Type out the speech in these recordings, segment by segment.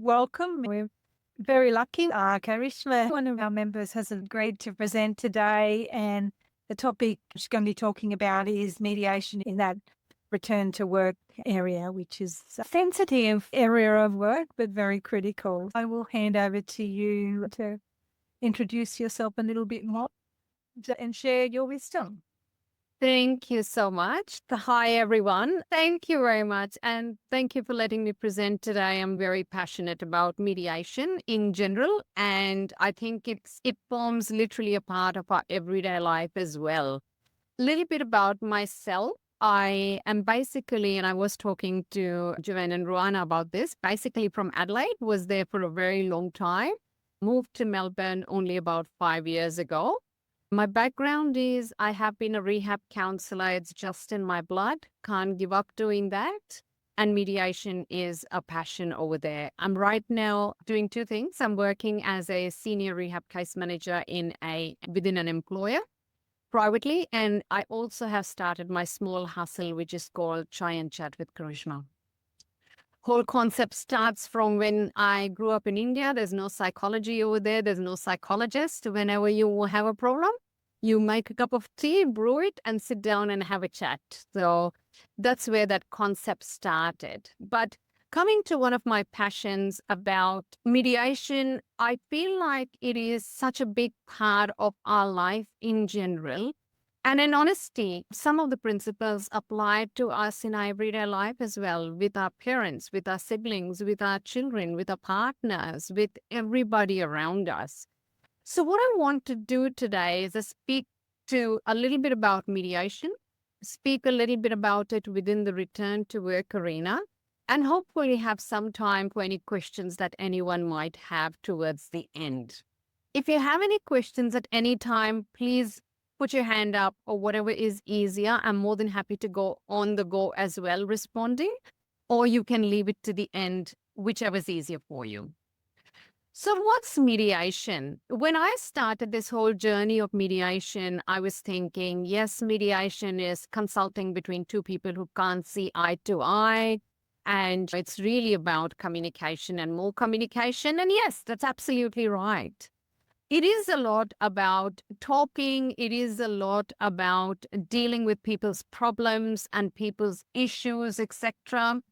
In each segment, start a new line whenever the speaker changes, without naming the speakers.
Welcome. We're very lucky. Karishma, one of our members, has agreed to present today, and the topic she's going to be talking about is mediation in that return to work area, which is a sensitive area of work, but very critical. I will hand over to you to introduce yourself a little bit more and share your wisdom.
Thank you so much. Hi, everyone. Thank you very much. And thank you for letting me present today. I'm very passionate about mediation in general. And I think it forms literally a part of our everyday life as well. A little bit about myself. I am basically, and I was talking to Joanne and Ruana about this, basically from Adelaide, was there for a very long time, moved to Melbourne only about 5 years ago. My background is I have been a rehab counselor. It's just in my blood. Can't give up doing that. And mediation is a passion over there. I'm right now doing two things. I'm working as a senior rehab case manager within an employer privately. And I also have started my small hustle, which is called Chai and Chat with Karishma. Whole concept starts from when I grew up in India. There's no psychology over there. There's no psychologist. Whenever you have a problem, you make a cup of tea, brew it, and sit down and have a chat. So that's where that concept started. But coming to one of my passions about mediation, I feel like it is such a big part of our life in general. And in honesty, some of the principles apply to us in our everyday life as well, with our parents, with our siblings, with our children, with our partners, with everybody around us. So what I want to do today is to speak to a little bit about mediation, speak a little bit about it within the return to work arena, and hopefully have some time for any questions that anyone might have towards the end. If you have any questions at any time, please put your hand up or whatever is easier. I'm more than happy to go on the go as well responding, or you can leave it to the end, whichever is easier for you. So what's mediation? When I started this whole journey of mediation, I was thinking, yes, mediation is consulting between two people who can't see eye to eye. And it's really about communication and more communication. And yes, that's absolutely right. It is a lot about talking. It is a lot about dealing with people's problems and people's issues, etc.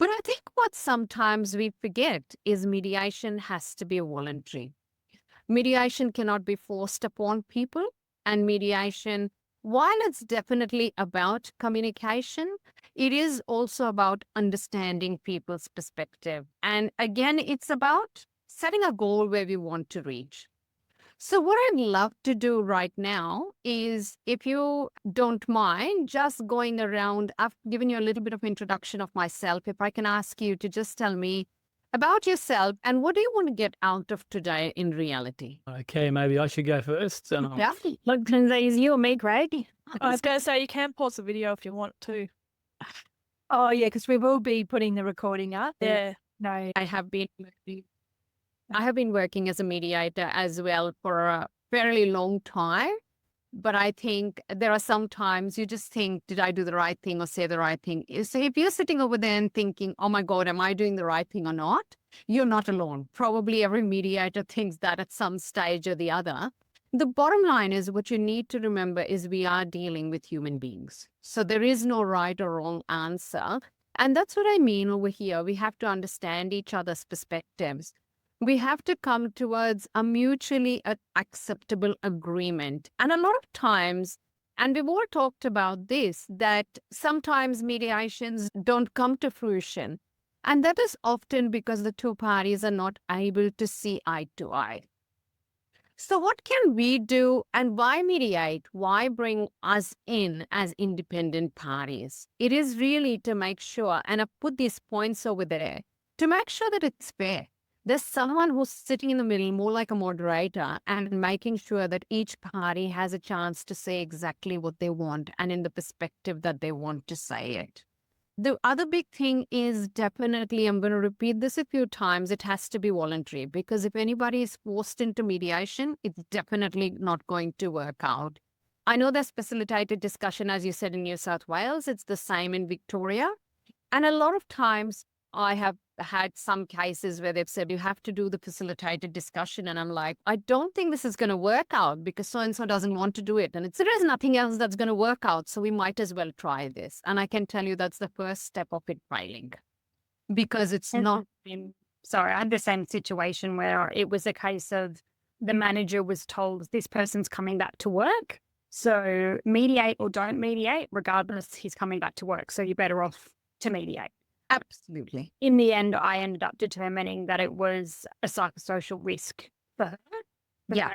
But I think what sometimes we forget is mediation has to be voluntary. Mediation cannot be forced upon people. And mediation, while it's definitely about communication, it is also about understanding people's perspective. And again, it's about setting a goal where we want to reach. So what I'd love to do right now is, if you don't mind, just going around, I've given you a little bit of introduction of myself. If I can ask you to just tell me about yourself and what do you want to get out of today in reality?
Okay, maybe I should go first.
Yeah, look, is you or me, Craig?
I was going to say, you can pause the video if you want to. Oh, yeah, because we will be putting the recording up.
Yeah.
No.
I have been working as a mediator as well for a fairly long time. But I think there are some times you just think, did I do the right thing or say the right thing? So if you're sitting over there and thinking, oh my God, am I doing the right thing or not? You're not alone. Probably every mediator thinks that at some stage or the other. The bottom line is, what you need to remember is we are dealing with human beings. So there is no right or wrong answer. And that's what I mean over here. We have to understand each other's perspectives. We have to come towards a mutually acceptable agreement. And a lot of times, and we've all talked about this, that sometimes mediations don't come to fruition. And that is often because the two parties are not able to see eye to eye. So what can we do, and why mediate? Why bring us in as independent parties? It is really to make sure, and I've put these points over there, to make sure that it's fair. There's someone who's sitting in the middle, more like a moderator, and making sure that each party has a chance to say exactly what they want and in the perspective that they want to say it. The other big thing is definitely, I'm going to repeat this a few times, it has to be voluntary, because if anybody is forced into mediation, it's definitely not going to work out. I know there's facilitated discussion, as you said, in New South Wales. It's the same in Victoria. And a lot of times I have had some cases where they've said, you have to do the facilitated discussion. And I'm like, I don't think this is going to work out because so-and-so doesn't want to do it. And there is nothing else that's going to work out. So we might as well try this. And I can tell you that's the first step of it failing because it's not.
Sorry, I had the same situation where it was a case of the manager was told this person's coming back to work. So mediate or don't mediate, regardless, he's coming back to work. So you're better off to mediate.
Absolutely.
In the end, I ended up determining that it was a psychosocial risk for her.
Yeah.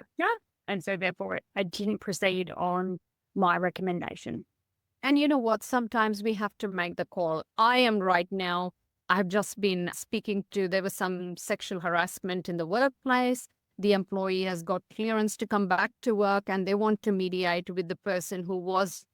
And so therefore I didn't proceed on my recommendation.
And you know what? Sometimes we have to make the call. I am right now, I've just been speaking to, there was some sexual harassment in the workplace. The employee has got clearance to come back to work and they want to mediate with the person who was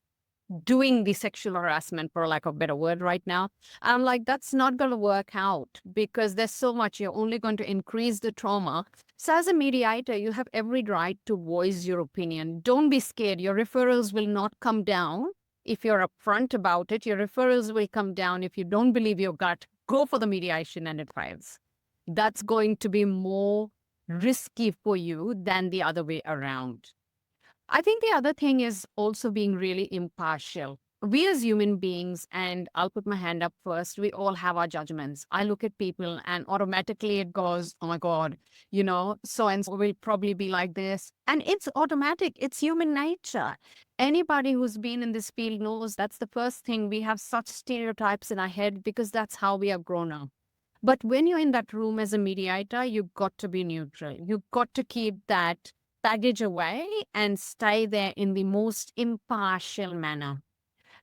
doing the sexual harassment, for lack of a better word right now. I'm like, that's not going to work out because there's so much, you're only going to increase the trauma. So as a mediator, you have every right to voice your opinion. Don't be scared. Your referrals will not come down. If you're upfront about it, your referrals will come down. If you don't believe your gut, go for the mediation and it fails. That's going to be more risky for you than the other way around. I think the other thing is also being really impartial. We as human beings, and I'll put my hand up first, we all have our judgments. I look at people and automatically it goes, oh my God, so-and-so will probably be like this. And it's automatic. It's human nature. Anybody who's been in this field knows that's the first thing. We have such stereotypes in our head because that's how we have grown up. But when you're in that room as a mediator, you've got to be neutral. You've got to keep that baggage away and stay there in the most impartial manner.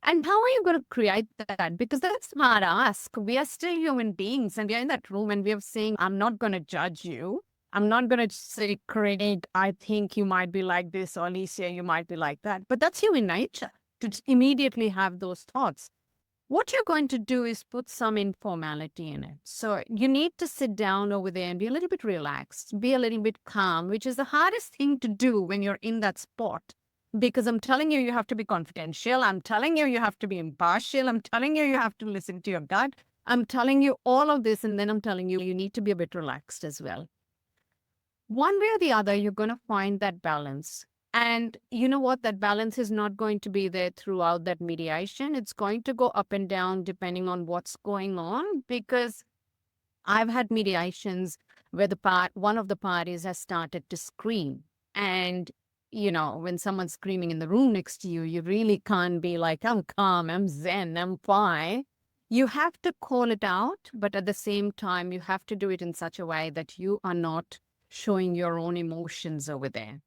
And how are you going to create that? Because that's hard to ask. We are still human beings and we are in that room and we are saying, I'm not going to judge you. I'm not going to say, Craig, I think you might be like this, or Alicia, you might be like that. But that's human nature to immediately have those thoughts. What you're going to do is put some informality in it. So you need to sit down over there and be a little bit relaxed, be a little bit calm, which is the hardest thing to do when you're in that spot. Because I'm telling you, you have to be confidential. I'm telling you, you have to be impartial. I'm telling you, you have to listen to your gut. I'm telling you all of this. And then I'm telling you, you need to be a bit relaxed as well. One way or the other, you're going to find that balance. And you know what? That balance is not going to be there throughout that mediation. It's going to go up and down depending on what's going on. Because I've had mediations where one of the parties has started to scream. And, when someone's screaming in the room next to you, you really can't be like, I'm calm, I'm zen, I'm fine. You have to call it out. But at the same time, you have to do it in such a way that you are not showing your own emotions over there.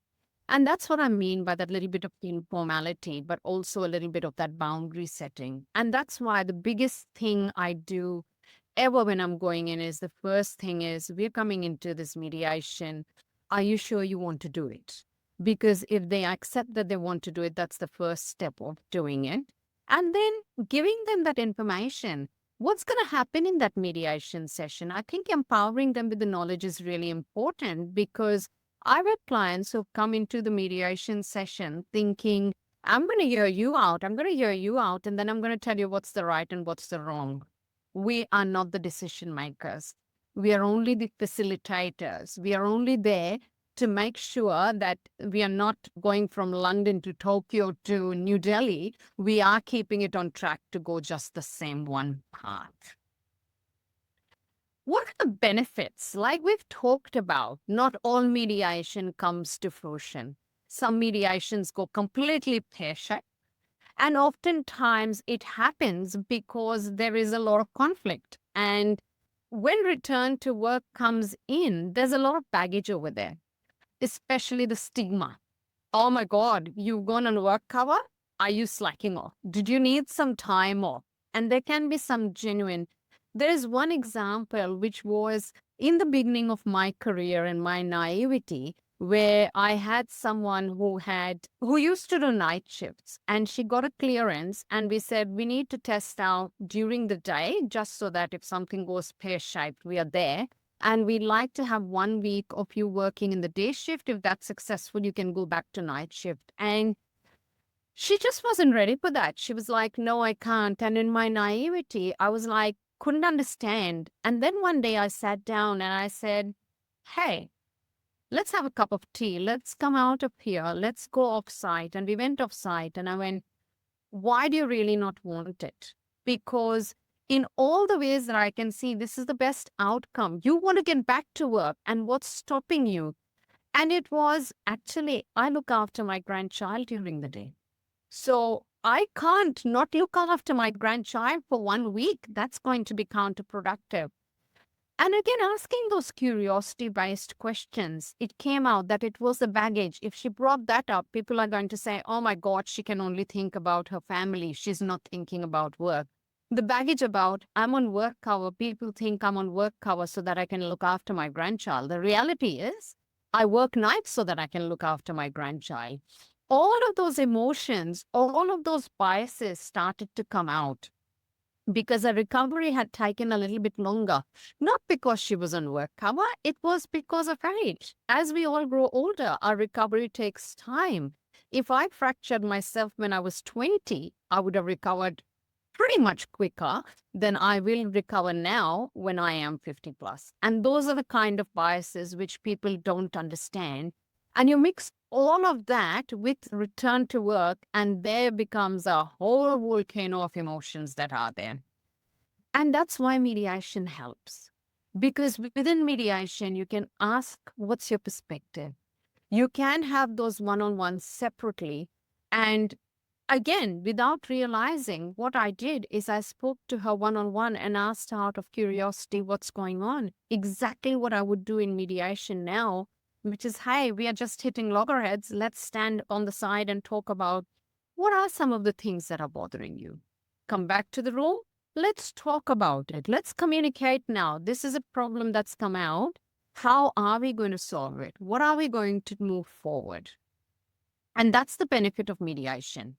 And that's what I mean by that little bit of informality, but also a little bit of that boundary setting. And that's why the biggest thing I do ever when I'm going in is the first thing is we're coming into this mediation. Are you sure you want to do it? Because if they accept that they want to do it, that's the first step of doing it. And then giving them that information. What's going to happen in that mediation session? I think empowering them with the knowledge is really important because I've had clients who've come into the mediation session thinking, I'm going to hear you out. I'm going to hear you out. And then I'm going to tell you what's the right and what's the wrong. We are not the decision makers. We are only the facilitators. We are only there to make sure that we are not going from London to Tokyo to New Delhi. We are keeping it on track to go just the same one path. What are the benefits? Like we've talked about, not all mediation comes to fruition. Some mediations go completely pear-shaped. And oftentimes it happens because there is a lot of conflict. And when return to work comes in, there's a lot of baggage over there, especially the stigma. Oh my God, you've gone on work cover? Are you slacking off? Did you need some time off? And there can be some genuine. There is one example which was in the beginning of my career and my naivety, where I had someone who used to do night shifts, and she got a clearance, and we said we need to test out during the day just so that if something goes pear-shaped, we are there. And we like to have 1 week of you working in the day shift. If that's successful, you can go back to night shift. And she just wasn't ready for that. She was like, no, I can't. And in my naivety, I was like, couldn't understand. And then one day I sat down and I said, hey, let's have a cup of tea. Let's come out of here. Let's go off site. And we went off site and I went, why do you really not want it? Because in all the ways that I can see, this is the best outcome. You want to get back to work, and what's stopping you? And it was actually, I look after my grandchild during the day. So I can't not look after my grandchild for 1 week. That's going to be counterproductive. And again, asking those curiosity-based questions, it came out that it was the baggage. If she brought that up, people are going to say, oh my God, she can only think about her family. She's not thinking about work. The baggage about, I'm on work cover, people think I'm on work cover so that I can look after my grandchild. The reality is, I work nights so that I can look after my grandchild. All of those emotions, all of those biases started to come out because her recovery had taken a little bit longer. Not because she was on work cover, it was because of age. As we all grow older, our recovery takes time. If I fractured myself when I was 20, I would have recovered pretty much quicker than I will recover now when I am 50 plus. And those are the kind of biases which people don't understand. And you mix all of that with return to work, and there becomes a whole volcano of emotions that are there. And that's why mediation helps. Because within mediation, you can ask, what's your perspective? You can have those one-on-ones separately. And again, without realizing, what I did is I spoke to her one-on-one and asked her out of curiosity what's going on. Exactly what I would do in mediation now, which is, hey, we are just hitting loggerheads. Let's stand on the side and talk about what are some of the things that are bothering you. Come back to the room. Let's talk about it. Let's communicate now. This is a problem that's come out. How are we going to solve it? What are we going to move forward? And that's the benefit of mediation.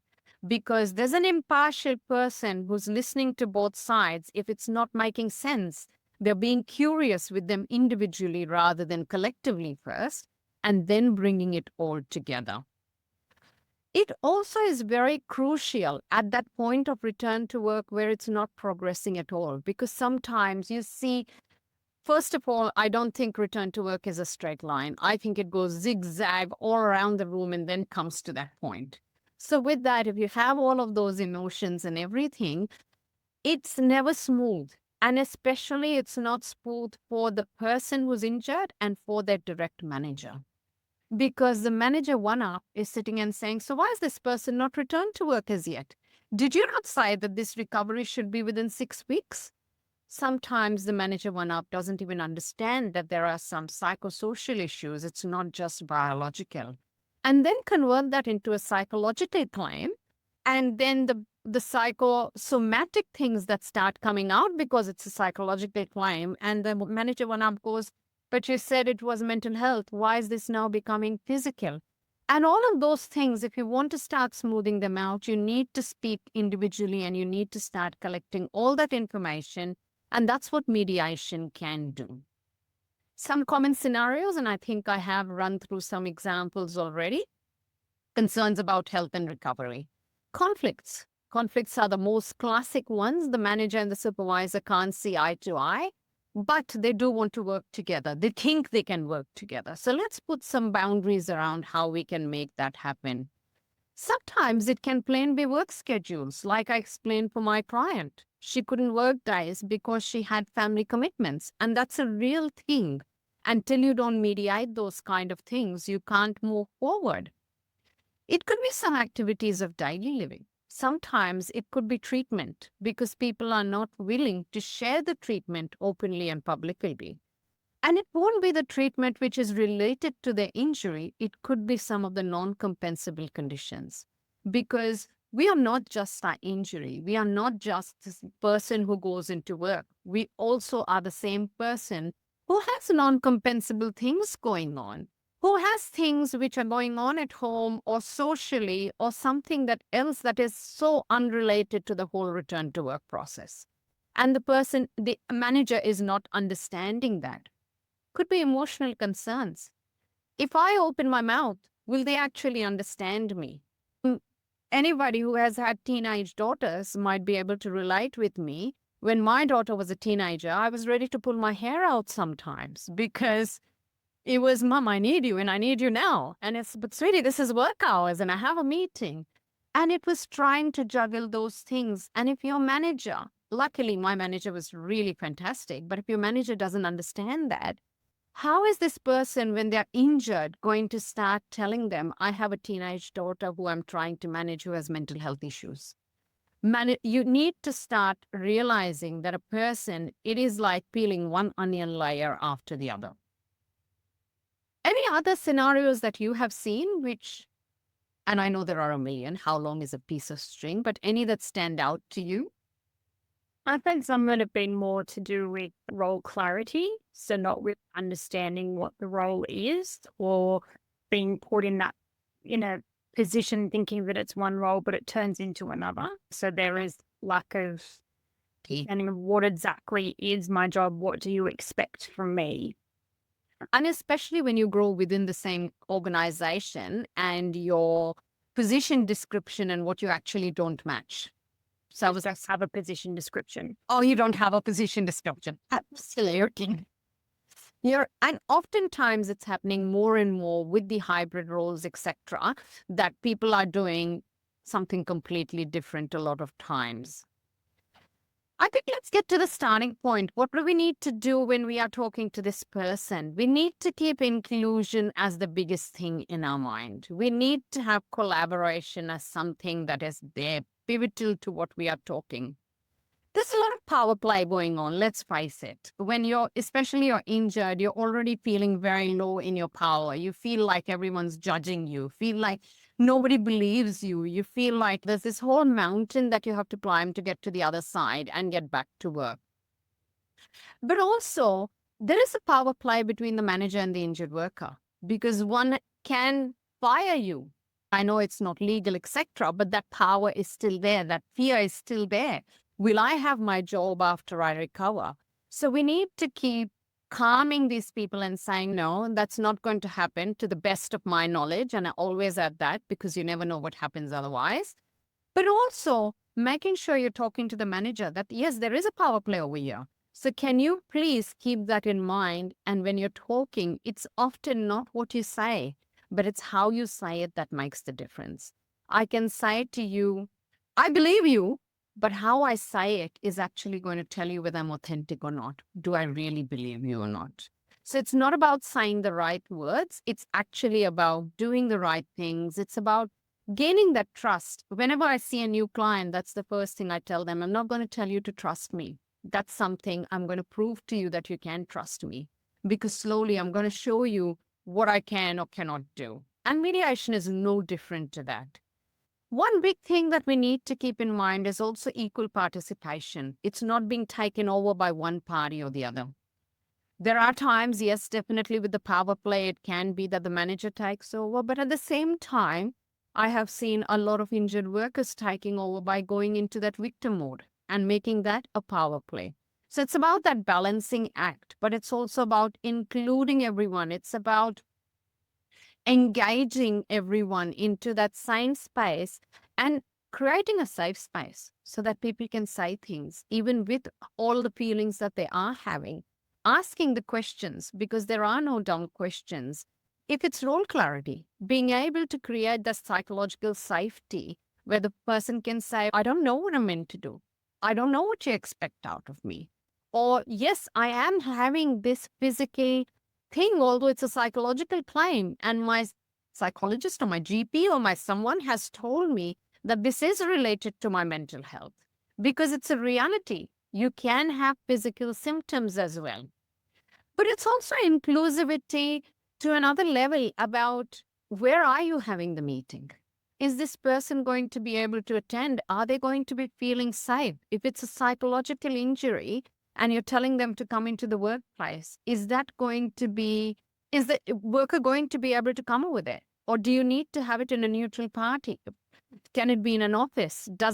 Because there's an impartial person who's listening to both sides. If it's not making sense, they're being curious with them individually rather than collectively first, and then bringing it all together. It also is very crucial at that point of return to work where it's not progressing at all, because sometimes you see, first of all, I don't think return to work is a straight line. I think it goes zigzag all around the room and then comes to that point. So with that, if you have all of those emotions and everything, it's never smooth. And especially it's not smooth for the person who's injured and for their direct manager. Because the manager one-up is sitting and saying, so why is this person not returned to work as yet? Did you not say that this recovery should be within 6 weeks? Sometimes the manager one-up doesn't even understand that there are some psychosocial issues. It's not just biological. And then convert that into a psychological claim. And then the psychosomatic things that start coming out because it's a psychological claim. And the manager one-up goes, but you said it was mental health. Why is this now becoming physical? And all of those things, if you want to start smoothing them out, you need to speak individually and you need to start collecting all that information. And that's what mediation can do. Some common scenarios, and I think I have run through some examples already. Concerns about health and recovery. Conflicts. Conflicts are the most classic ones. The manager and the supervisor can't see eye to eye, but they do want to work together. They think they can work together. So let's put some boundaries around how we can make that happen. Sometimes it can plain be work schedules, like I explained for my client. She couldn't work days because she had family commitments, and that's a real thing. Until you don't mediate those kind of things, you can't move forward. It could be some activities of daily living. Sometimes it could be treatment because people are not willing to share the treatment openly and publicly. And it won't be the treatment which is related to the injury. It could be some of the non-compensable conditions because we are not just our injury. We are not just this person who goes into work. We also are the same person who has non-compensable things going on, who has things which are going on at home or socially or something that else that is so unrelated to the whole return to work process. And the manager is not understanding that. Could be emotional concerns. If I open my mouth, will they actually understand me? Anybody who has had teenage daughters might be able to relate with me When my daughter was a teenager, I was ready to pull my hair out sometimes because it was, Mom, I need you and I need you now. And it's, but sweetie, this is work hours and I have a meeting. And it was trying to juggle those things. And if your manager, luckily my manager was really fantastic, but if your manager doesn't understand that, how is this person, when they're injured, going to start telling them, I have a teenage daughter who I'm trying to manage who has mental health issues? You need to start realizing that a person, it is like peeling one onion layer after the other. Any other scenarios that you have seen, which, and I know there are a million, how long is a piece of string, but any that stand out to you?
I think some that have been more to do with role clarity. So not with understanding what the role is or being put in a position thinking that it's one role, but it turns into another. So there is lack of understanding of what exactly is my job. What do you expect from me?
And especially when you grow within the same organization and your position description and what you actually don't match. So
I was just have a position description.
Oh, you don't have a position description. Absolutely. And oftentimes it's happening more and more with the hybrid roles, etc., that people are doing something completely different a lot of times. I think let's get to the starting point. What do we need to do when we are talking to this person? We need to keep inclusion as the biggest thing in our mind. We need to have collaboration as something that is there, pivotal to what we are talking. There's a lot of power play going on, let's face it. When especially you're injured, you're already feeling very low in your power. You feel like everyone's judging you, feel like nobody believes you. You feel like there's this whole mountain that you have to climb to get to the other side and get back to work. But also, there is a power play between the manager and the injured worker because one can fire you. I know it's not legal, etc., but that power is still there. That fear is still there. Will I have my job after I recover? So we need to keep calming these people and saying, no, that's not going to happen to the best of my knowledge. And I always add that because you never know what happens otherwise. But also making sure you're talking to the manager that, yes, there is a power play over here. So can you please keep that in mind? And when you're talking, it's often not what you say, but it's how you say it that makes the difference. I can say to you, I believe you, but how I say it is actually going to tell you whether I'm authentic or not. Do I really believe you or not? So it's not about saying the right words. It's actually about doing the right things. It's about gaining that trust. Whenever I see a new client, that's the first thing I tell them. I'm not going to tell you to trust me. That's something I'm going to prove to you that you can trust me. Because slowly I'm going to show you what I can or cannot do. And mediation is no different to that. One big thing that we need to keep in mind is also equal participation. It's not being taken over by one party or the other. There are times, yes, definitely with the power play, it can be that the manager takes over. But at the same time, I have seen a lot of injured workers taking over by going into that victim mode and making that a power play. So it's about that balancing act, but it's also about including everyone. It's about engaging everyone into that same space and creating a safe space so that people can say things, even with all the feelings that they are having. Asking the questions, because there are no dumb questions. If it's role clarity, being able to create that psychological safety where the person can say, I don't know what I'm meant to do. I don't know what you expect out of me. Or, yes, I am having this physical thing, although it's a psychological claim, and my psychologist or my GP or my someone has told me that this is related to my mental health because it's a reality. You can have physical symptoms as well. But it's also inclusivity to another level about where are you having the meeting? Is this person going to be able to attend? Are they going to be feeling safe? If it's a psychological injury, and you're telling them to come into the workplace, is the worker going to be able to come with it? Or do you need to have it in a neutral party? Can it be in an office? Do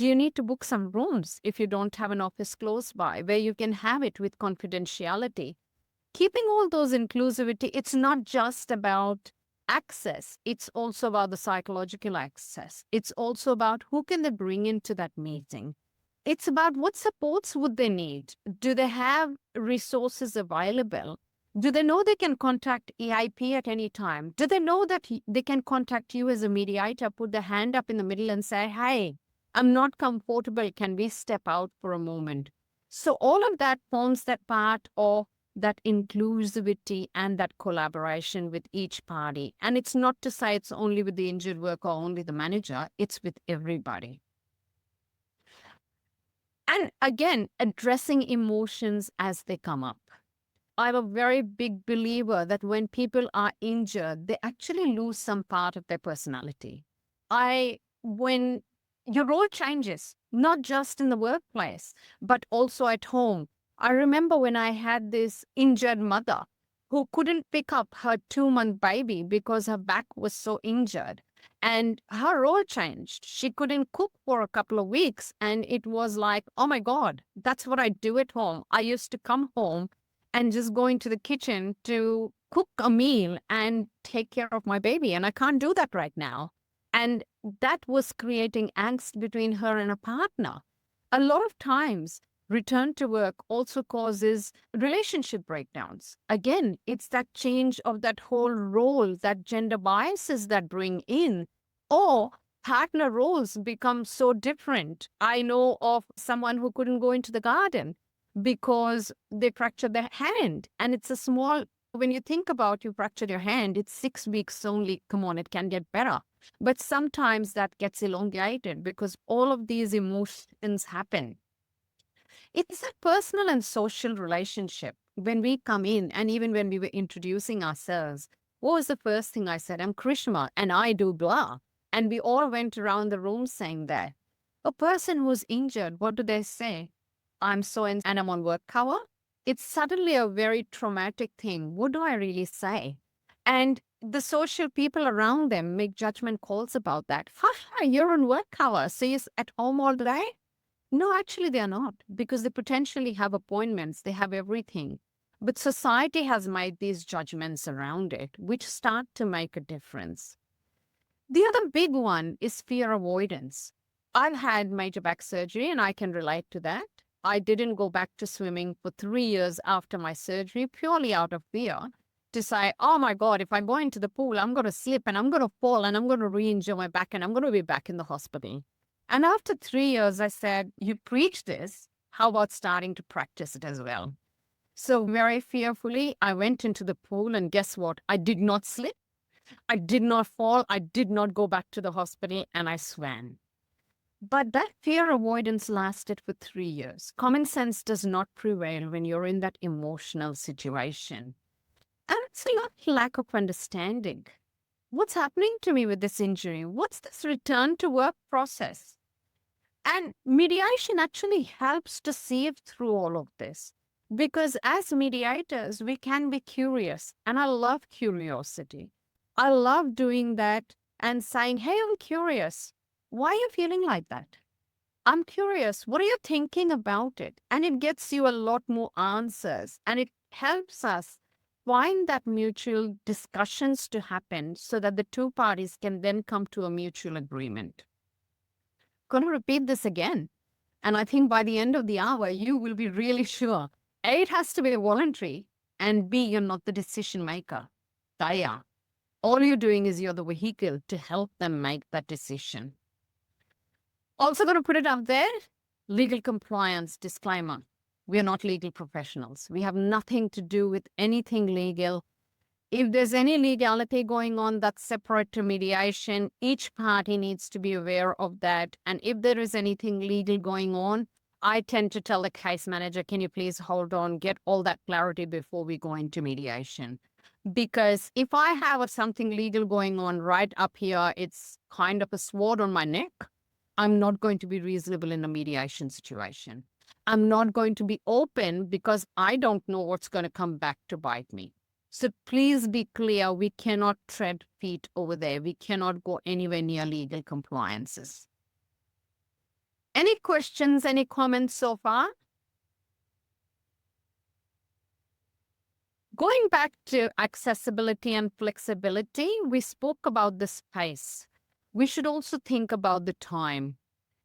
you need to book some rooms if you don't have an office close by where you can have it with confidentiality? Keeping all those inclusivity, it's not just about access. It's also about the psychological access. It's also about who can they bring into that meeting. it's about what supports would they need? Do they have resources available? Do they know they can contact EIP at any time? Do they know that they can contact you as a mediator, put their hand up in the middle and say, hey, I'm not comfortable. Can we step out for a moment? So all of that forms that part of that inclusivity and that collaboration with each party. And it's not to say it's only with the injured worker or only the manager, it's with everybody. And again, addressing emotions as they come up. I'm a very big believer that when people are injured, they actually lose some part of their personality. When your role changes, not just in the workplace, but also at home. I remember when I had this injured mother who couldn't pick up her 2-month baby because her back was so injured. And her role changed. She couldn't cook for a couple of weeks. And it was like, oh my God, that's what I do at home. I used to come home and just go into the kitchen to cook a meal and take care of my baby. And I can't do that right now. And that was creating angst between her and a partner. A lot of times, return to work also causes relationship breakdowns. Again, it's that change of that whole role, that gender biases that bring in, or partner roles become so different. I know of someone who couldn't go into the garden because they fractured their hand. And it's a small, when you think about you fractured your hand, it's 6 weeks only. Come on, it can get better. But sometimes that gets elongated because all of these emotions happen. It's a personal and social relationship. When we come in, and even when we were introducing ourselves, what was the first thing I said? I'm Karishma and I do blah. And we all went around the room saying that. A person who's injured, what do they say? I'm so and I'm on work cover. It's suddenly a very traumatic thing. What do I really say? And the social people around them make judgment calls about that. You're on work cover, so you're at home all day? No, actually they are not, because they potentially have appointments, they have everything. But society has made these judgments around it, which start to make a difference. The other big one is fear avoidance. I've had major back surgery and I can relate to that. I didn't go back to swimming for 3 years after my surgery, purely out of fear, to say, oh my God, if I go into the pool, I'm going to slip and I'm going to fall and I'm going to re-injure my back and I'm going to be back in the hospital. And after 3 years, I said, you preach this, how about starting to practice it as well? So very fearfully, I went into the pool and guess what? I did not slip. I did not fall. I did not go back to the hospital and I swam. But that fear avoidance lasted for 3 years. Common sense does not prevail when you're in that emotional situation. And it's not lack of understanding. What's happening to me with this injury? What's this return to work process? And mediation actually helps to sieve through all of this. Because as mediators, we can be curious. And I love curiosity. I love doing that and saying, hey, I'm curious. Why are you feeling like that? I'm curious. What are you thinking about it? And it gets you a lot more answers. And it helps us find that mutual discussions to happen so that the two parties can then come to a mutual agreement. Going to repeat this again. And I think by the end of the hour, you will be really sure. A, it has to be voluntary. And B, you're not the decision maker. They are. All you're doing is you're the vehicle to help them make that decision. Also going to put it up there, legal compliance disclaimer. We are not legal professionals. We have nothing to do with anything legal. If there's any legality going on that's separate to mediation, each party needs to be aware of that. And if there is anything legal going on, I tend to tell the case manager, can you please hold on, get all that clarity before we go into mediation. Because if I have something legal going on right up here, it's kind of a sword on my neck. I'm not going to be reasonable in a mediation situation. I'm not going to be open because I don't know what's going to come back to bite me. So please be clear, we cannot tread feet over there. We cannot go anywhere near legal compliances. Any questions, any comments so far? Going back to accessibility and flexibility, we spoke about the space. We should also think about the time.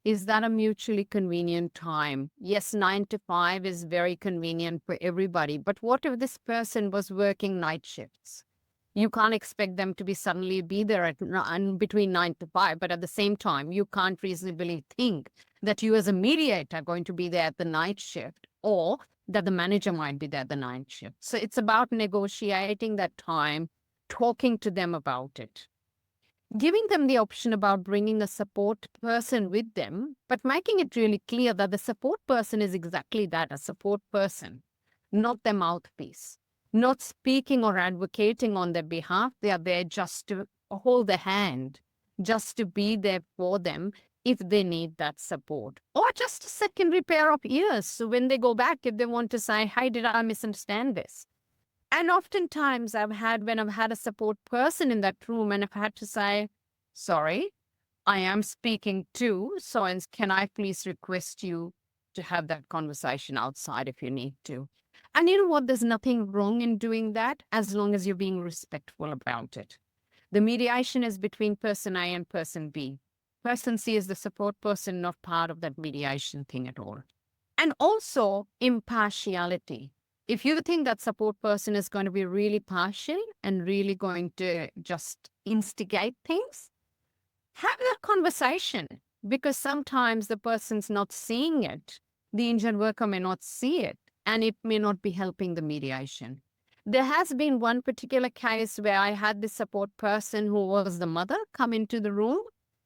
Is that a mutually convenient time? Yes, 9 to 5 is very convenient for everybody. But what if this person was working night shifts? You can't expect them to suddenly be there between 9 to 5, but at the same time, you can't reasonably think that you as a mediator are going to be there at the night shift, or that the manager might be there at the night shift. So it's about negotiating that time, talking to them about it, giving them the option about bringing a support person with them, but making it really clear that the support person is exactly that, a support person, not their mouthpiece, not speaking or advocating on their behalf. They are there just to hold their hand, just to be there for them if they need that support, or just a secondary pair of ears. So when they go back, if they want to say, "Hi, did I misunderstand this?" And oftentimes when I've had a support person in that room and I've had to say, "Sorry, I am speaking too, so can I please request you to have that conversation outside if you need to?" And you know what? There's nothing wrong in doing that as long as you're being respectful about it. The mediation is between person A and person B. Person C is the support person, not part of that mediation thing at all. And also impartiality. If you think that support person is going to be really partial and really going to just instigate things, have that conversation, because sometimes the person's not seeing it. The injured worker may not see it, and it may not be helping the mediation. There has been one particular case where I had this support person who was the mother come into the room.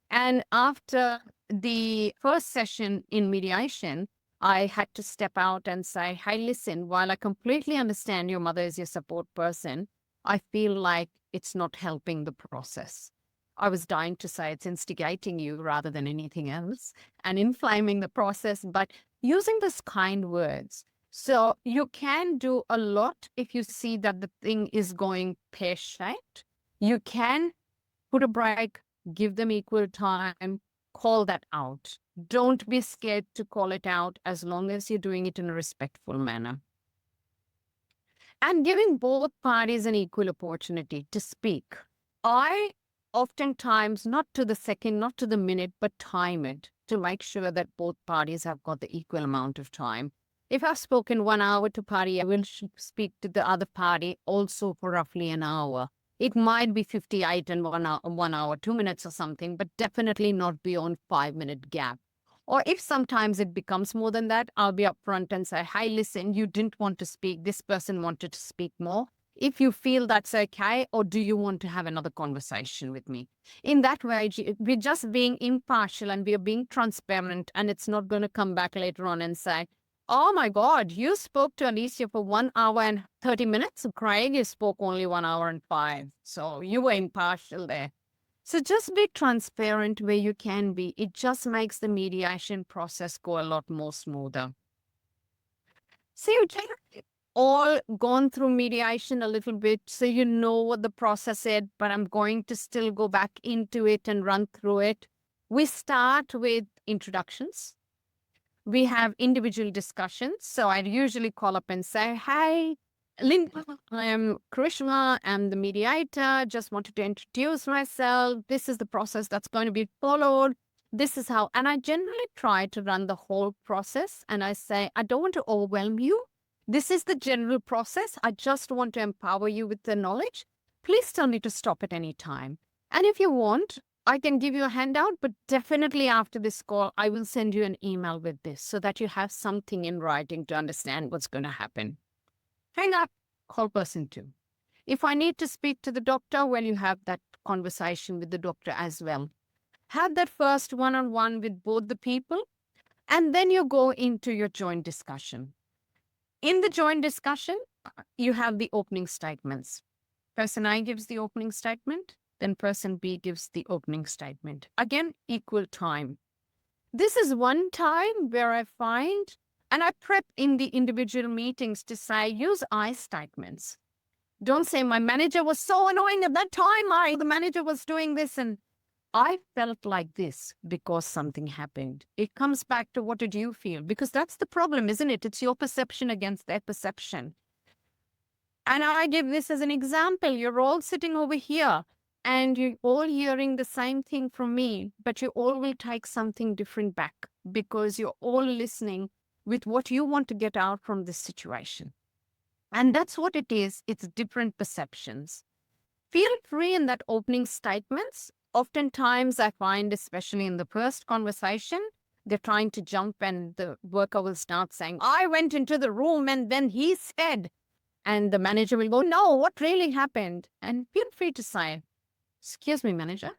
And after the first session in mediation, I had to step out and say, "Hey, listen, while I completely understand your mother is your support person, I feel like it's not helping the process." I was dying to say it's instigating you rather than anything else and inflaming the process, but using those kind words. So you can do a lot if you see that the thing is going pear-shaped. You can put a break, give them equal time, call that out. Don't be scared to call it out as long as you're doing it in a respectful manner. And giving both parties an equal opportunity to speak. I oftentimes, not to the second, not to the minute, but time it to make sure that both parties have got the equal amount of time. If I've spoken 1 hour to party, I will speak to the other party also for roughly an hour. It might be 58 and 1 hour, 2 minutes or something, but definitely not beyond 5-minute gap. Or if sometimes it becomes more than that, I'll be upfront and say, "Hey, listen, you didn't want to speak. This person wanted to speak more. If you feel that's okay, or do you want to have another conversation with me?" In that way, we're just being impartial and we're being transparent, and it's not going to come back later on and say, "Oh my God, you spoke to Alicia for 1 hour and 30 minutes. Craig, you spoke only 1 hour and 5. So you were impartial there." So just be transparent where you can be. It just makes the mediation process go a lot more smoother. So you've all gone through mediation a little bit, so you know what the process is, but I'm going to still go back into it and run through it. We start with introductions. We have individual discussions. So I'd usually call up and say, "Hey, Linda, I am Karishma. I'm the mediator. Just wanted to introduce myself. This is the process that's going to be followed. This is how," and I generally try to run the whole process. And I say, "I don't want to overwhelm you. This is the general process. I just want to empower you with the knowledge. Please tell me to stop at any time. And if you want, I can give you a handout, but definitely after this call, I will send you an email with this so that you have something in writing to understand what's going to happen." Hang up, call person 2. If I need to speak to the doctor, well, you have that conversation with the doctor as well. Have that first one-on-one with both the people, and then you go into your joint discussion. In the joint discussion, you have the opening statements. Person A gives the opening statement, then person B gives the opening statement. Again, equal time. This is one time where I find, and I prep in the individual meetings to say, use I statements. Don't say, "My manager was so annoying at that time. The manager was doing this and I felt like this because something happened." It comes back to, what did you feel? Because that's the problem, isn't it? It's your perception against their perception. And I give this as an example. You're all sitting over here and you're all hearing the same thing from me, but you all will take something different back because you're all listening with what you want to get out from this situation. And that's what it is. It's different perceptions. Feel free in that opening statements. Oftentimes I find, especially in the first conversation, they're trying to jump and the worker will start saying, I went into the room and then he said, and the manager will go, no, what really happened? And feel free to say, excuse me, manager,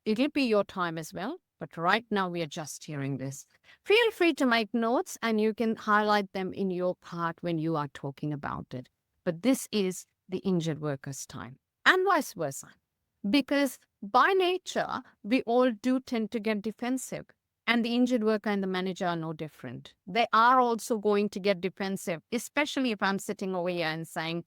it'll be your time as well. But right now we are just hearing this. Feel free to make notes and you can highlight them in your part when you are talking about it. But this is the injured worker's time and vice versa. Because by nature, we all do tend to get defensive. And the injured worker and the manager are no different. They are also going to get defensive, especially if I'm sitting over here and saying,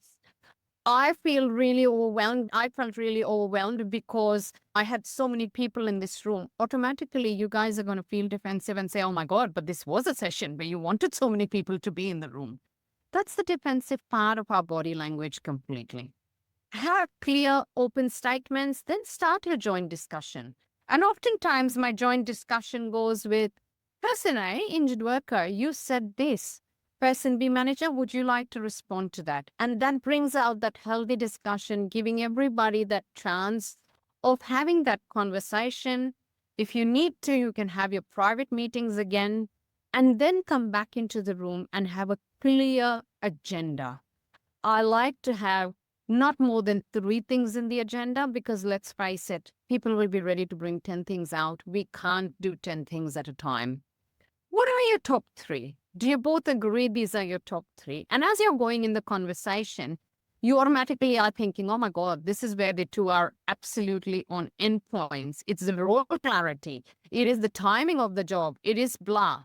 I feel really overwhelmed. I felt really overwhelmed because I had so many people in this room. Automatically, you guys are going to feel defensive and say, oh my God, but this was a session where you wanted so many people to be in the room. That's the defensive part of our body language completely. Have clear, open statements, then start your joint discussion. And oftentimes my joint discussion goes with, person A, injured worker, you said this. Person B, manager, would you like to respond to that? And that brings out that healthy discussion, giving everybody that chance of having that conversation. If you need to, you can have your private meetings again, and then come back into the room and have a clear agenda. I like to have not more than 3 things in the agenda because let's face it, people will be ready to bring 10 things out. We can't do 10 things at a time. What are your top 3? Do you both agree these are your top 3? And as you're going in the conversation, you automatically are thinking, oh my God, this is where the two are absolutely on endpoints. It's the role clarity. It is the timing of the job. It is blah.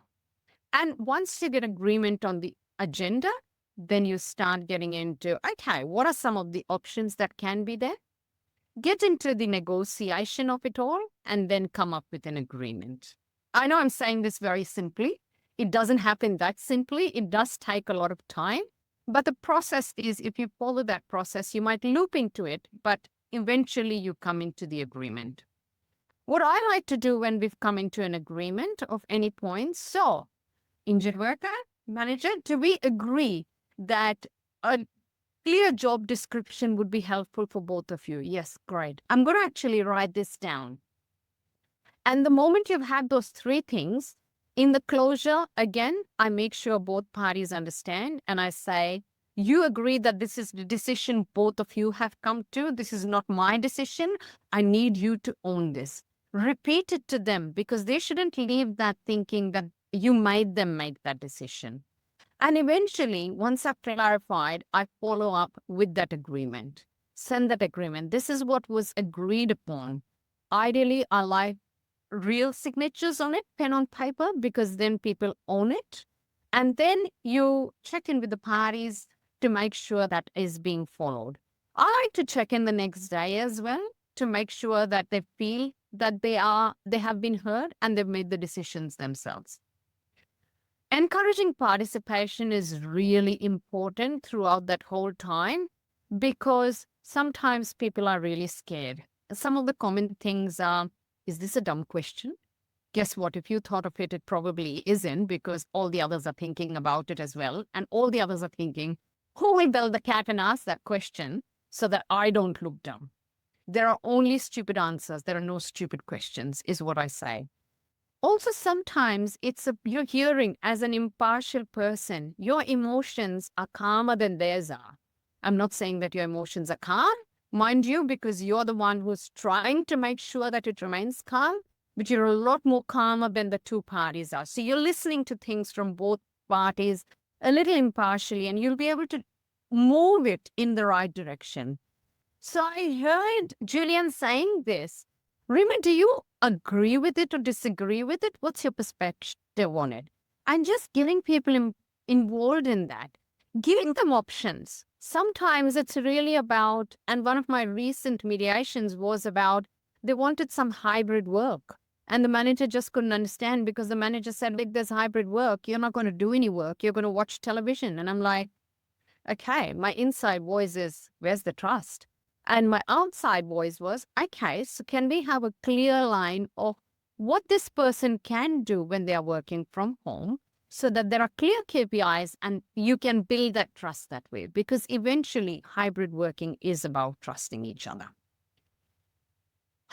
And once you get agreement on the agenda, then you start getting into, okay, what are some of the options that can be there? Get into the negotiation of it all and then come up with an agreement. I know I'm saying this very simply. It doesn't happen that simply. It does take a lot of time. But the process is, if you follow that process, you might loop into it, but eventually you come into the agreement. What I like to do when we've come into an agreement of any point, so injured worker, manager, do we agree that a clear job description would be helpful for both of you? Yes, great. I'm going to actually write this down. And the moment you've had those 3 things, in the closure, again, I make sure both parties understand and I say, you agree that this is the decision both of you have come to. This is not my decision. I need you to own this. Repeat it to them because they shouldn't leave that thinking that you made them make that decision. And eventually, once I've clarified, I follow up with that agreement. Send that agreement. This is what was agreed upon. Ideally, I like real signatures on it, pen on paper, because then people own it. And then you check in with the parties to make sure that is being followed. I like to check in the next day as well to make sure that they feel that they have been heard and they've made the decisions themselves. Encouraging participation is really important throughout that whole time because sometimes people are really scared. Some of the common things are, is this a dumb question? Guess what? If you thought of it, it probably isn't because all the others are thinking about it as well. And all the others are thinking, who will bell the cat and ask that question so that I don't look dumb? There are only stupid answers. There are no stupid questions, is what I say. Also, sometimes you're hearing as an impartial person, your emotions are calmer than theirs are. I'm not saying that your emotions are calm, mind you, because you're the one who's trying to make sure that it remains calm, but you're a lot more calmer than the 2 parties are. So you're listening to things from both parties a little impartially, and you'll be able to move it in the right direction. So I heard Julian saying this. Rima, do you agree with it or disagree with it? What's your perspective on it? And just getting people involved in that, giving them options. Sometimes it's really about, and one of my recent mediations was about, they wanted some hybrid work. And the manager just couldn't understand because the manager said, like, there's hybrid work. You're not going to do any work. You're going to watch television. And I'm like, okay, my inside voice is, where's the trust? And my outside voice was, okay, so can we have a clear line of what this person can do when they are working from home so that there are clear KPIs and you can build that trust that way? Because eventually hybrid working is about trusting each other.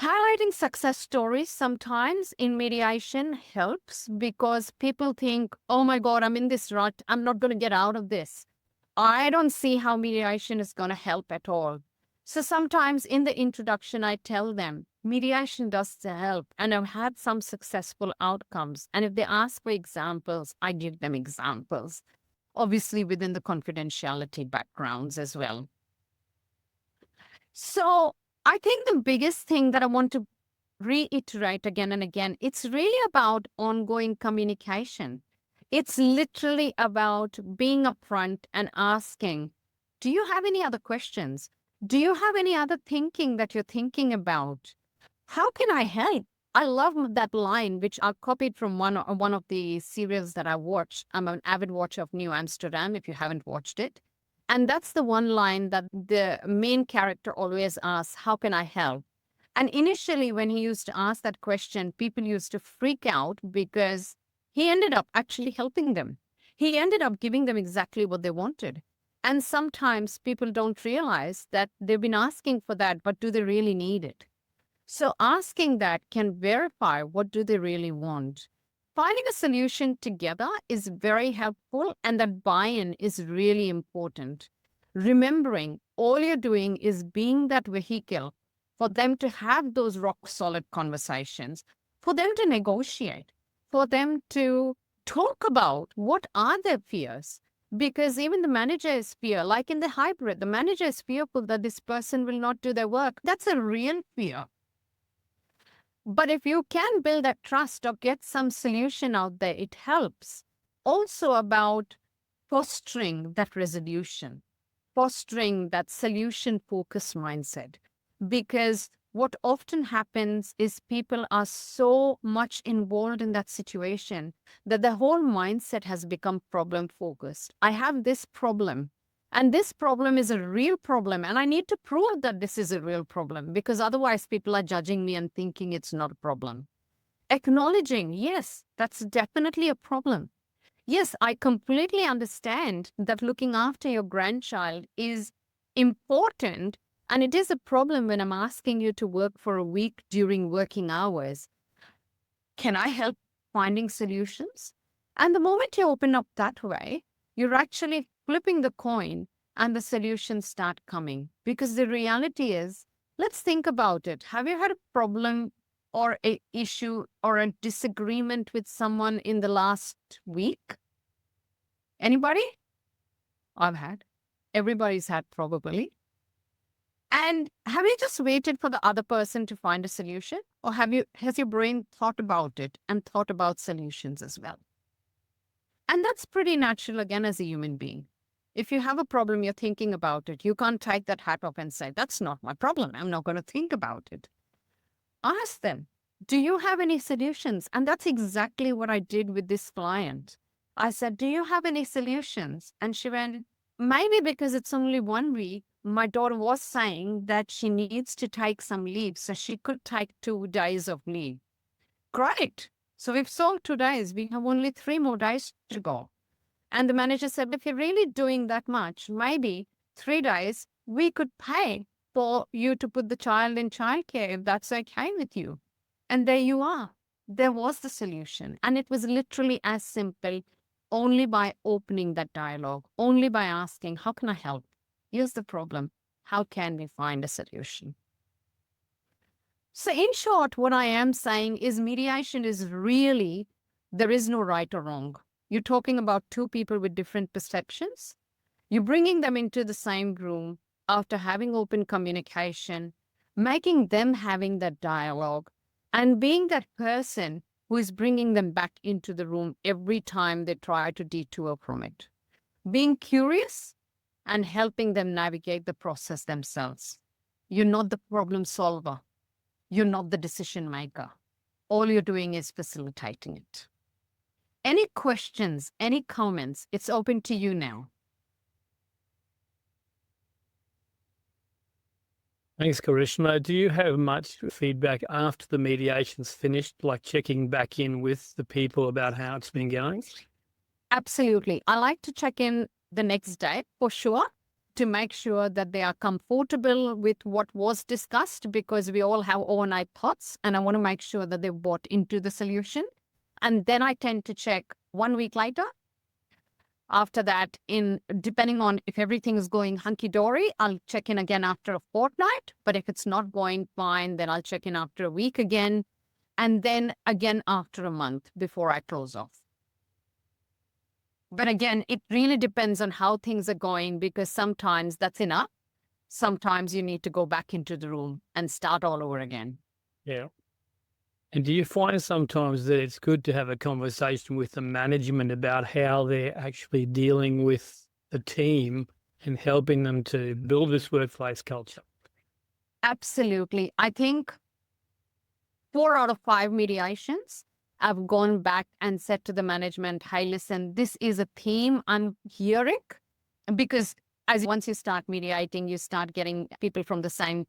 Highlighting success stories sometimes in mediation helps because people think, oh my God, I'm in this rut. I'm not going to get out of this. I don't see how mediation is going to help at all. So sometimes in the introduction, I tell them mediation does help and I've had some successful outcomes. And if they ask for examples, I give them examples, obviously within the confidentiality backgrounds as well. So I think the biggest thing that I want to reiterate again and again, it's really about ongoing communication. It's literally about being upfront and asking, do you have any other questions? Do you have any other thinking that you're thinking about? How can I help? I love that line, which I copied from one of the serials that I watch. I'm an avid watcher of New Amsterdam, if you haven't watched it. And that's the one line that the main character always asks, how can I help? And initially, when he used to ask that question, people used to freak out because he ended up actually helping them. He ended up giving them exactly what they wanted. And sometimes people don't realize that they've been asking for that, but do they really need it? So asking that can verify what do they really want. Finding a solution together is very helpful, and that buy-in is really important. Remembering all you're doing is being that vehicle for them to have those rock-solid conversations, for them to negotiate, for them to talk about what are their fears. Because even the manager is fear, like in the hybrid, the manager is fearful that this person will not do their work. That's a real fear. But if you can build that trust or get some solution out there, it helps. Also about fostering that resolution, fostering that solution-focused mindset. Because what often happens is people are so much involved in that situation that the whole mindset has become problem-focused. I have this problem. And this problem is a real problem. And I need to prove that this is a real problem because otherwise people are judging me and thinking it's not a problem. Acknowledging, yes, that's definitely a problem. Yes, I completely understand that looking after your grandchild is important. And it is a problem when I'm asking you to work for a week during working hours. Can I help finding solutions? And the moment you open up that way, you're actually flipping the coin and the solutions start coming. Because the reality is, let's think about it. Have you had a problem or an issue or a disagreement with someone in the last week? Anybody? I've had. Everybody's had probably. And have you just waited for the other person to find a solution? Or has your brain thought about it and thought about solutions as well? And that's pretty natural again as a human being. If you have a problem, you're thinking about it. You can't take that hat off and say, that's not my problem. I'm not going to think about it. Ask them, do you have any solutions? And that's exactly what I did with this client. I said, do you have any solutions? And she went, maybe because it's only 1 week, my daughter was saying that she needs to take some leave, so she could take 2 days of leave. Great. So we've solved 2 days. We have only 3 more days to go. And the manager said, if you're really doing that much, maybe 3 days, we could pay for you to put the child in childcare if that's okay with you. And there you are. There was the solution. And it was literally as simple, only by opening that dialogue, only by asking, how can I help? Here's the problem. How can we find a solution? So in short, what I am saying is mediation is really, there is no right or wrong. You're talking about 2 people with different perceptions. You're bringing them into the same room after having open communication, making them having that dialogue, and being that person who is bringing them back into the room every time they try to detour from it. Being curious and helping them navigate the process themselves. You're not the problem solver. You're not the decision maker. All you're doing is facilitating it. Any questions, any comments? It's open to you now.
Thanks, Karishma. Do you have much feedback after the mediation's finished, like checking back in with the people about how it's been going?
Absolutely. I like to check in the next day for sure to make sure that they are comfortable with what was discussed, because we all have overnight thoughts and I want to make sure that they've bought into the solution. And then I tend to check 1 week later. After that, depending on if everything is going hunky-dory, I'll check in again after a fortnight. But if it's not going fine, then I'll check in after a week again, and then again after a month before I close off. But again, it really depends on how things are going, because sometimes that's enough. Sometimes you need to go back into the room and start all over again.
Yeah. And do you find sometimes that it's good to have a conversation with the management about how they're actually dealing with the team and helping them to build this workplace culture?
Absolutely. I think 4 out of 5 mediations, I've gone back and said to the management, hey, listen, this is a theme I'm hearing, because once you start mediating, you start getting people from the same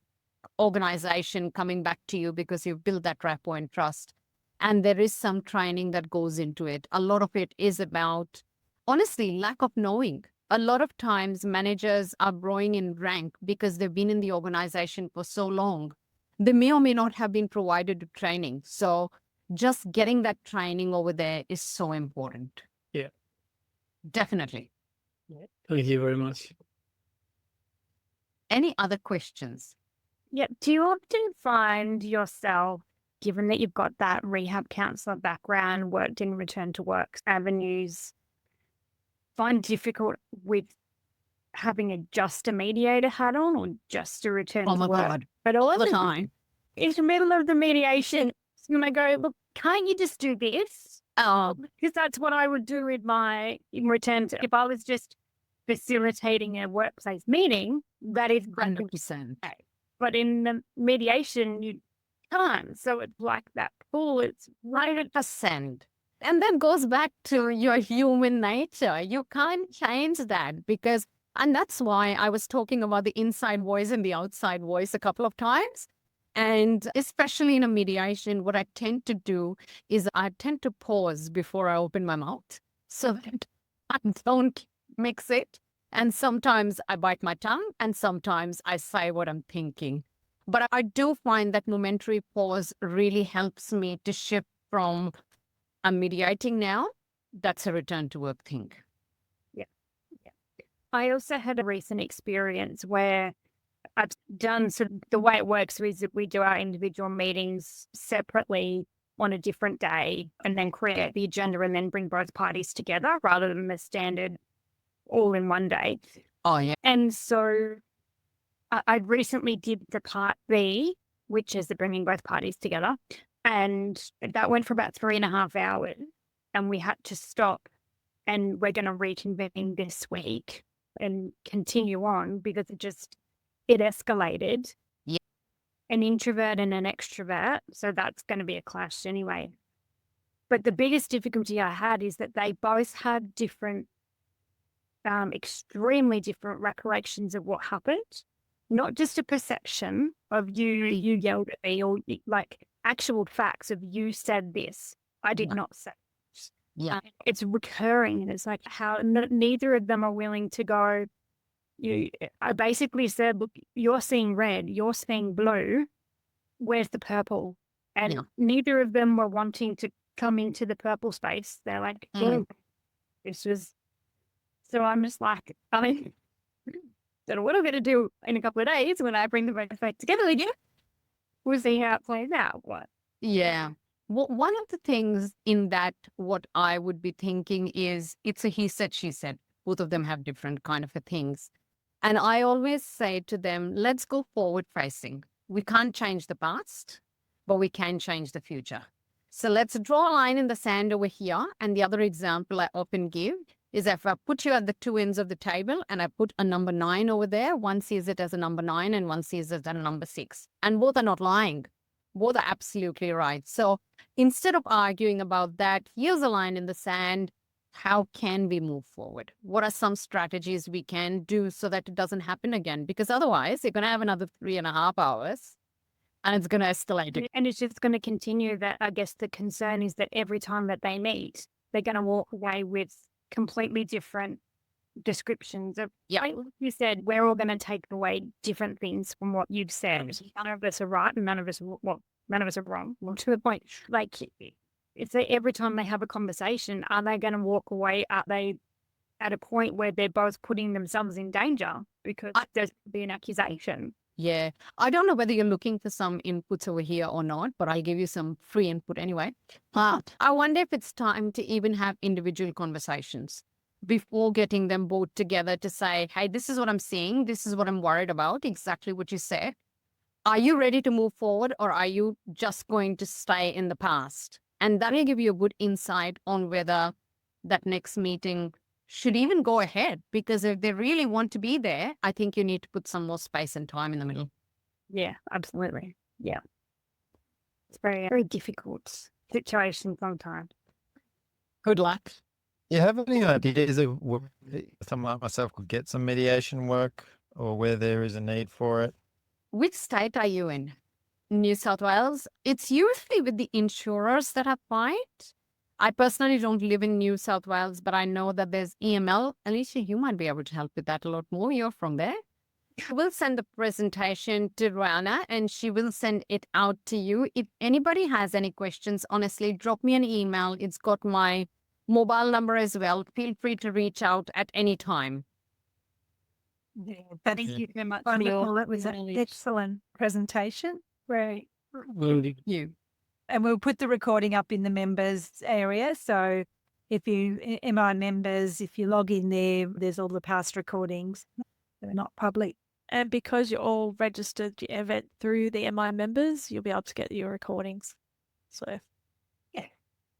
organization coming back to you because you've built that rapport and trust. And there is some training that goes into it. A lot of it is about, honestly, lack of knowing. A lot of times managers are growing in rank because they've been in the organization for so long. They may or may not have been provided training. So just getting that training over there is so important.
Yeah.
Definitely.
Thank you very much.
Any other questions?
Yeah. Do you often find yourself, given that you've got that rehab counselor background, worked in return to work avenues, find difficult with having just a mediator hat on or just a return
Oh
to
my
work?
God.
But all
All the
the
time.
in the middle of the mediation, you may go, look, can't you just do this? Because that's what I would do in return to, if I was just facilitating a workplace meeting, that is
100%.
But in the mediation, you can't. So it's like that pool. It's right at
100%. And that goes back to your human nature. You can't change that and that's why I was talking about the inside voice and the outside voice a couple of times. And especially in a mediation, what I tend to do is I tend to pause before I open my mouth so that I don't mix it. And sometimes I bite my tongue and sometimes I say what I'm thinking. But I do find that momentary pause really helps me to shift from I'm mediating now, that's a return to work thing.
Yeah. I also had a recent experience where I've done the way it works is that we do our individual meetings separately on a different day and then create the agenda and then bring both parties together rather than the standard all in one day.
Oh, yeah.
And so I recently did the part B, which is the bringing both parties together. And that went for about 3.5 hours. And we had to stop and we're going to reconvene this week and continue on because it escalated.
Yeah.
An introvert and an extrovert. So that's going to be a clash anyway. But the biggest difficulty I had is that they both had different, extremely different recollections of what happened. Not just a perception of you yelled at me or like actual facts of you said this. I did not say this.
Yeah.
It's recurring. And it's like how neither of them are willing to go. I basically said, look, you're seeing red, you're seeing blue. Where's the purple? And neither of them were wanting to come into the purple space. They're like, this was. So I'm just like, so what I'm going to do in a couple of days when I bring them both back together again, we'll see how it plays out. What?
Yeah. Well, one of the things in that, what I would be thinking is it's a he said, she said. Both of them have different kind of things. And I always say to them, let's go forward facing. We can't change the past, but we can change the future. So let's draw a line in the sand over here. And the other example I often give is if I put you at the two ends of the table and I put a number 9 over there, one sees it as a number 9 and one sees it as a number 6. And both are not lying. Both are absolutely right. So instead of arguing about that, here's a line in the sand. how can we move forward? What are some strategies we can do so that it doesn't happen again? Because otherwise, you're going to have another 3.5 hours and it's going to escalate.
And it's just going to continue. That I guess the concern is that every time that they meet, they're going to walk away with completely different descriptions of, like you said, we're all going to take away different things from what you've said. None of us are right and none of us are wrong. Well, to the point, like, it's that every time they have a conversation, are they going to walk away? Are they at a point where they're both putting themselves in danger because there's be an accusation?
Yeah. I don't know whether you're looking for some inputs over here or not, but I'll give you some free input anyway. I wonder if it's time to even have individual conversations before getting them both together to say, hey, this is what I'm seeing. This is what I'm worried about. Exactly what you said. Are you ready to move forward or are you just going to stay in the past? And that will give you a good insight on whether that next meeting should even go ahead. Because if they really want to be there, I think you need to put some more space and time in the middle.
Yeah, absolutely. Yeah. It's very, very difficult situation sometimes.
Good luck.
You have any ideas of where someone like myself could get some mediation work or where there is a need for it?
Which state are you in? New South Wales? It's usually with the insurers that apply it. I personally don't live in New South Wales, but I know that there's EML. Alicia, you might be able to help with that a lot more. You're from there. We'll send the presentation to Rana and she will send it out to you. If anybody has any questions, honestly, drop me an email. It's got my mobile number as well. Feel free to reach out at any time.
Yeah,
Thank you very much.
wonderful. That was an excellent presentation.
Right.
You.
And we'll put the recording up in the members area. So if you, MI members, if you log in there, there's all the past recordings. They're not public.
And because you're all registered your event through the MI members, you'll be able to get your recordings. So,
yeah.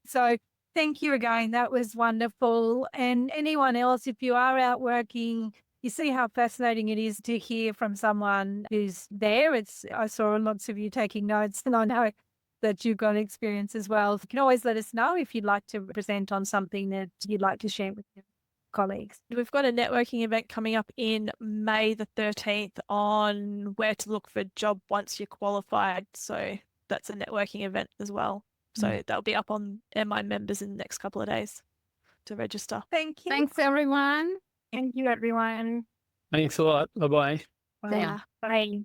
So thank you again. That was wonderful. And anyone else, if you are out working, you see how fascinating it is to hear from someone who's there. I saw lots of you taking notes and I know that you've got experience as well. You can always let us know if you'd like to present on something that you'd like to share with your colleagues.
we've got a networking event coming up in May the 13th on where to look for a job once you're qualified. So that's a networking event as well. So that'll be up on MI members in the next couple of days to register.
Thank you.
Thanks, everyone.
Thank you, everyone.
Thanks a lot. Bye-bye.
Yeah.
Bye.